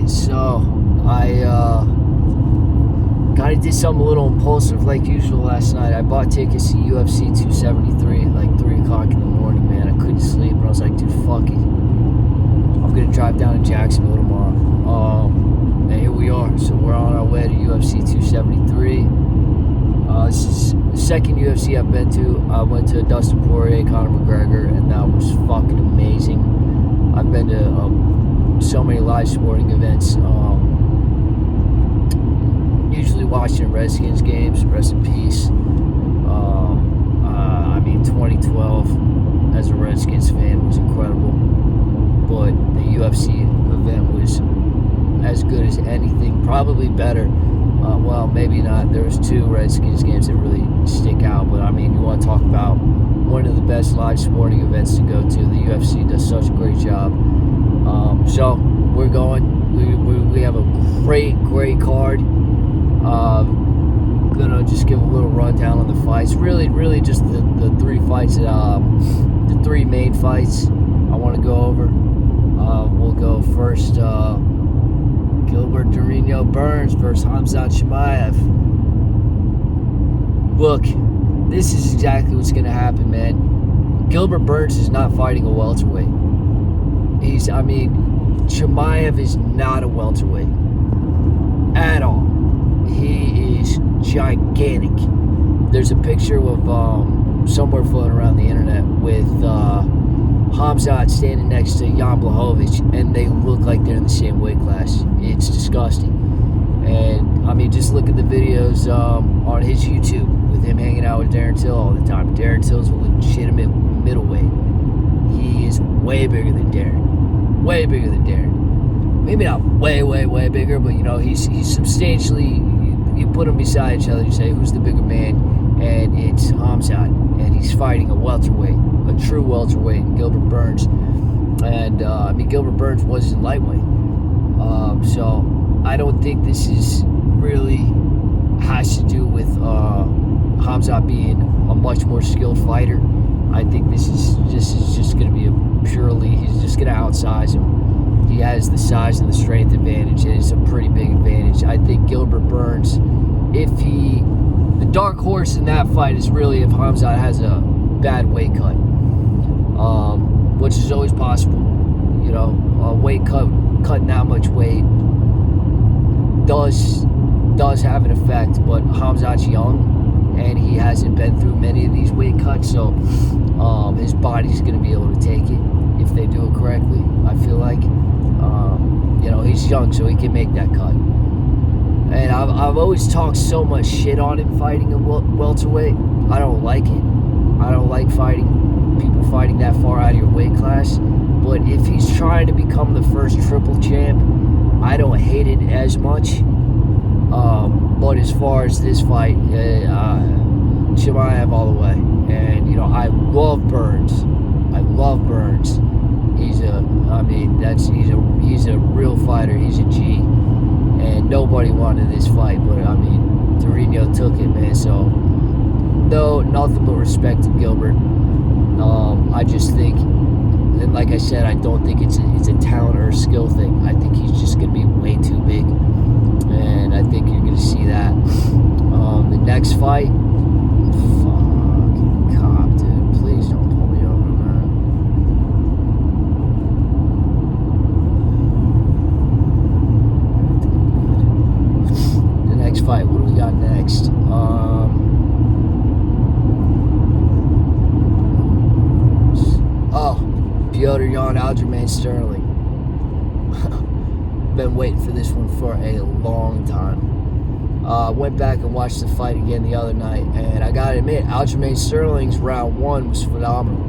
So I kind of did something a little impulsive like usual last night. I bought tickets to UFC 273 at like 3 o'clock in the morning, man. I couldn't sleep, but I was like, dude, fuck it. I'm going to drive down to Jacksonville tomorrow. And here we are. So we're on our way to UFC 273. This is the second UFC I've been to. I went to Dustin Poirier, Conor McGregor, and that was fucking amazing. I've been to so many live sporting events. Usually watching Redskins games, rest in peace. 2012 as a Redskins fan was incredible, but the UFC event was as good as anything, probably better. Well, maybe not. There was 2 Redskins games that really stick out, but I mean, you want to talk about one of the best live sporting events to go to. The UFC does such a great job. So we're going. We have a great card. Gonna just give a little rundown on the fights. Really just the 3 fights that the 3 main fights I want to go over. We'll go first. Gilbert Burns versus Khamzat Chimaev. Look, this is exactly what's gonna happen, man. Gilbert Burns is not fighting a welterweight. Chimaev is not a welterweight at all. He is gigantic. There's a picture of somewhere floating around the internet with Khamzat standing next to Jan Blachowicz, and they look like they're in the same weight class. It's disgusting. And I mean, just look at the videos on his YouTube with him hanging out with Darren Till all the time. Darren Till's a legitimate middleweight. He is way bigger than Darren. Way bigger than Darren. Maybe not way bigger, but you know, he's substantially. You put them beside each other, you say, who's the bigger man? And it's Khamzat. And he's fighting a welterweight, a true welterweight, Gilbert Burns. And, Gilbert Burns wasn't lightweight. So I don't think this is really has to do with Khamzat being a much more skilled fighter. I think this is just going to be he's just going to outsize him. He has the size and the strength advantage, and it's a pretty big advantage. I think Gilbert Burns, the dark horse in that fight is really if Khamzat has a bad weight cut, which is always possible. You know, a weight cutting that much weight does have an effect, but Khamzat's young, and he hasn't been through many of these weight cuts, so his body's going to be able to take it if they do it correctly, I feel like. He's young, so he can make that cut. And I've always talked so much shit on him fighting a welterweight. I don't like it. I don't like people fighting that far out of your weight class. But if he's trying to become the first triple champ, I don't hate it as much. But as far as this fight, Chimaev all the way. And, I love Burns. He's a real fighter. He's a G, and nobody wanted this fight, but Torino took it, man. So nothing but respect to Gilbert. I just think, and like I said, I don't think it's a talent or a skill thing. I think he's just gonna be way too big, and I think you're gonna see that. The next fight, fucking cop, dude, please don't pull me over, man. Fight. What do we got next? Petr Yan Aljamain Sterling. Been waiting for this one for a long time. Went back and watched the fight again the other night, and I gotta admit, Aljamain Sterling's round 1 was phenomenal.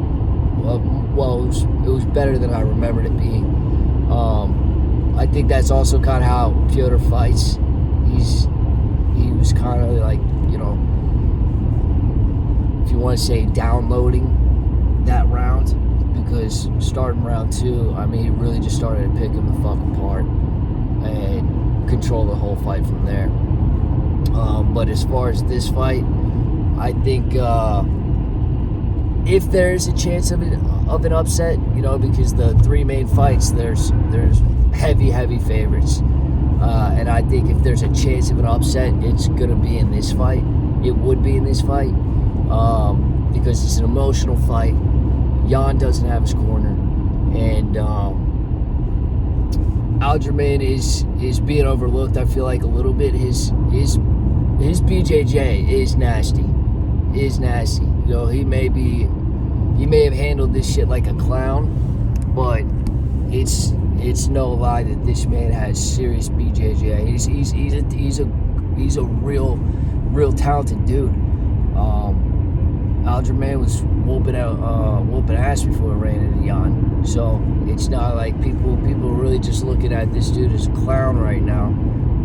Well, it was better than I remembered it being. I think that's also kind of how Petr fights. He was kind of like, if you want to say downloading that round, because starting round 2, he really just started to pick him the fuck apart and control the whole fight from there. But as far as this fight, I think if there's a chance of an upset, because the 3 main fights, there's heavy heavy favorites. And I think if there's a chance of an upset, it's going to be in this fight. It would be in this fight. Because it's an emotional fight. Jan doesn't have his corner. And Aljamain is being overlooked, I feel like, a little bit. His BJJ is nasty. You know, he may have handled this shit like a clown, but it's no lie that this man has serious BJJ. He's a real talented dude. Aljamain was whooping ass before it ran into Jan. So it's not like people are really just looking at this dude as a clown right now.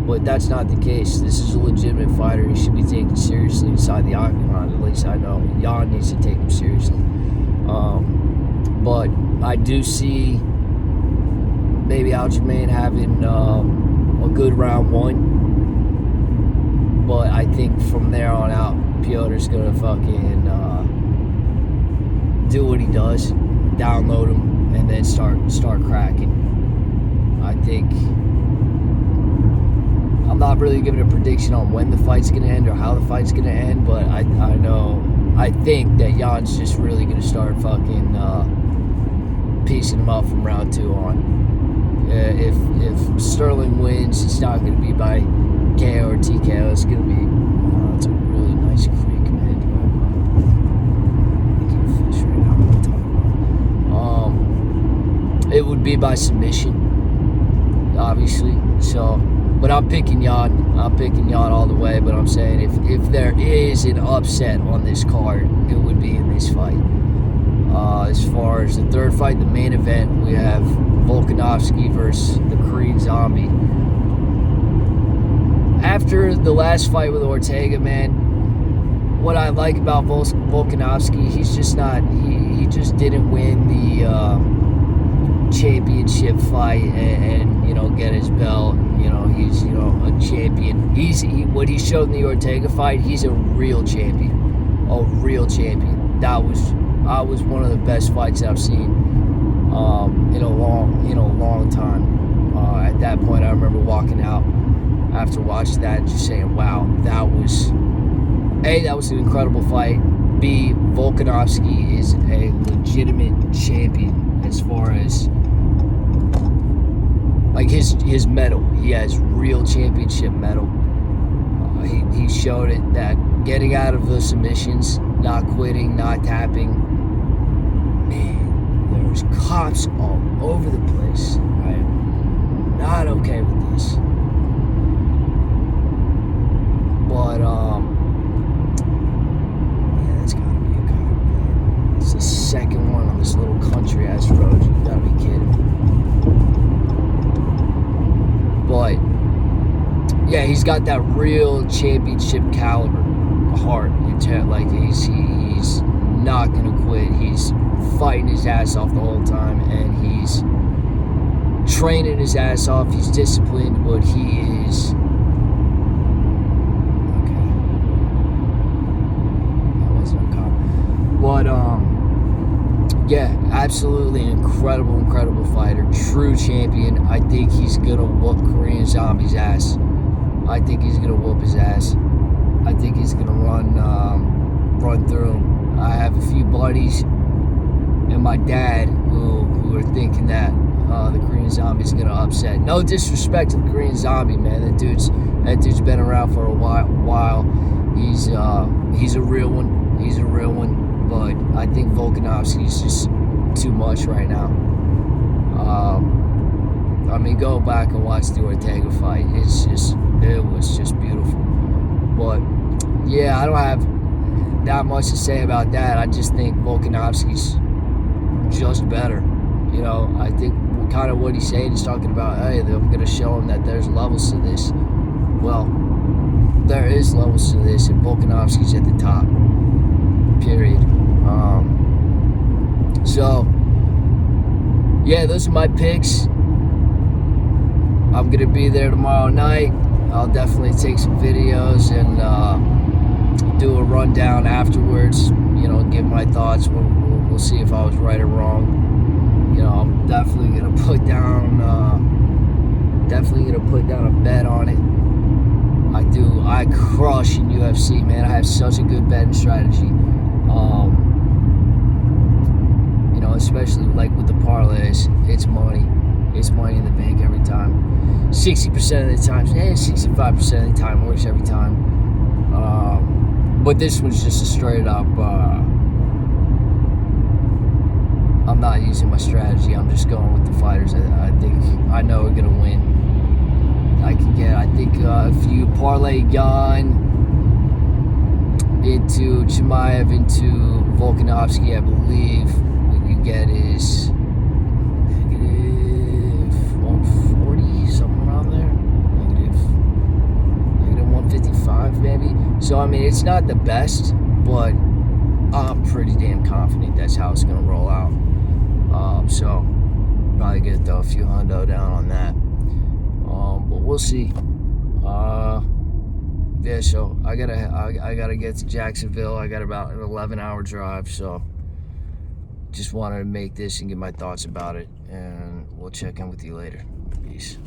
But that's not the case. This is a legitimate fighter. He should be taken seriously inside the octagon. At least I know Jan needs to take him seriously. But I do see maybe Aljamain having a good round one. But I think from there on out, Piotr's gonna fucking do what he does, download him, and then start cracking. I think I'm not really giving a prediction on when the fight's gonna end or how the fight's gonna end, but I think that Jan's just really gonna start fucking piecing him up from round 2 on. If Sterling wins, it's not gonna be by KO or TKO. It's gonna be it's a really nice creek, man. I can't fish right now. What I'm talking about. It would be by submission, obviously. So, but I'm picking Jan. I'm picking Jan all the way. But I'm saying if there is an upset on this card, it would be in this fight. As far as the third fight, the main event, we have Volkanovski versus the Korean Zombie. After the last fight with Ortega, man, what I like about Volkanovski, he's just not, he just didn't win the championship fight and you know, get his belt. You know, he's, you know, a champion. What he showed in the Ortega fight, he's a real champion. A real champion. That was one of the best fights I've seen in a long time. At that point, I remember walking out after watching that and just saying, wow, that was an incredible fight. B, Volkanovski is a legitimate champion as far as like his medal. He has real championship medal. He showed it that getting out of those submissions, not quitting, not tapping. Man, there's cops all over the place. I am not okay with this. But, yeah, that's gotta be a cop, man. It's the second one on this little country-ass road. You gotta be kidding me. But, yeah, he's got that real championship caliber heart. Like, he's not gonna quit. He's fighting his ass off the whole time, and he's training his ass off. He's disciplined, but he is... But, yeah, absolutely incredible fighter. True champion. I think he's going to whoop Korean Zombie's ass. I think he's going to whoop his ass. I think he's going to run through him. I have a few buddies and my dad who are thinking that the Korean Zombie's going to upset. No disrespect to the Korean Zombie, man. That dude's been around for a while. He's a real one. He's a real one. But I think Volkanovski is just too much right now. I mean, go back and watch the Ortega fight. It was just beautiful. But yeah, I don't have that much to say about that. I just think Volkanovski's just better. You know, I think kind of what he's saying, he's talking about, hey, I'm going to show him that there's levels to this. Well, there is levels to this, and Volkanovski's at the top. Period. So, yeah, those are my picks. I'm going to be there tomorrow night. I'll definitely take some videos and do a rundown afterwards, you know, give my thoughts. We'll see if I was right or wrong. You know, I'm definitely going to put down definitely gonna put down a bet on it. I crush in UFC, man. I have such a good betting strategy. You know, especially like with the parlays, it's money. It's money in the bank every time. 60% of the time, 65% of the time works every time. But this one's just a straight up. I'm not using my strategy. I'm just going with the fighters. I think I know are gonna win. I think if you parlay Yan into CHIMAEV into Volkanovski, I believe what you get is negative 140, something around there. Negative 155 maybe. So I mean, it's not the best, but I'm pretty damn confident that's how it's gonna roll out. So probably gonna throw a few hundo down on that. But we'll see. Yeah, so I gotta get to Jacksonville. I got about an 11-hour drive, so just wanted to make this and get my thoughts about it, and we'll check in with you later. Peace.